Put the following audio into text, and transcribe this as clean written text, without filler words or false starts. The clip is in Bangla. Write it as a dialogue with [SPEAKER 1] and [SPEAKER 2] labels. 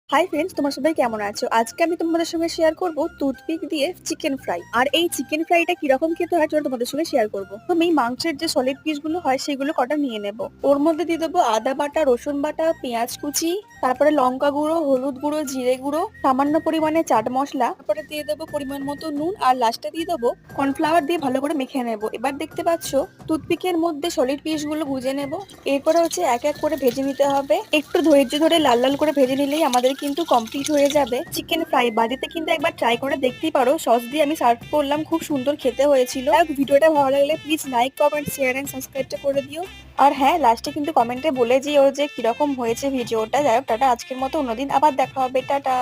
[SPEAKER 1] হাই ফ্রেন্ডস, তোমার সবাই কেমন আছো? আজকে আমি তোমাদের সঙ্গে শেয়ার করব টুথপিক দিয়ে চিকেন ফ্রাই। আর এই চিকেন ফ্রাইটা কিরকম খেতে হয় চলো তোমাদের সঙ্গে শেয়ার করব। তুমি মাংসের যে সলিড পিস গুলো হয় সেগুলো কটা নিয়ে নেব। ওর মধ্যে দিয়ে দেবো আদা বাটা, রসুন বাটা, পেঁয়াজ কুচি, তারপরে লঙ্কা গুঁড়ো, হলুদ গুঁড়ো, জিরে গুঁড়ো, সামান্য পরিমাণে চাট মশলা, তারপরে দিয়ে দেবো পরিমাণ মতো নুন, আর লাস্টে দিয়ে দেবো কর্নফ্লাওয়ার দিয়ে ভালো করে মেখে নেব। এবার দেখতে পাচ্ছ টুথপিকের মধ্যে সলিড পিস গুলো গুজে নেব। এরপরে হচ্ছে এক এক করে ভেজে নিতে হবে। একটু ধৈর্য ধরে লাল লাল করে ভেজে নিলেই আমাদের কিন্তু কমপ্লিট হয়ে যাবে চিকেন ফ্রাই। বাড়িতে কিন্তু একবার ট্রাই করে দেখতেই পারো। সস দিয়ে আমি সার্ভ করলাম, খুব সুন্দর খেতে হয়েছিল। ভিডিওটা ভালো লাগলে please like, comment, share and সাবস্ক্রাইবটা করে দিও। আর হ্যাঁ, লাস্টে কিন্তু কমেন্টে বলে যেও যে কিরকম হয়েছে ভিডিওটা। যাই হোক, টাটা। আজকের মতো অন্যদিন আবার দেখা হবে। টাটা।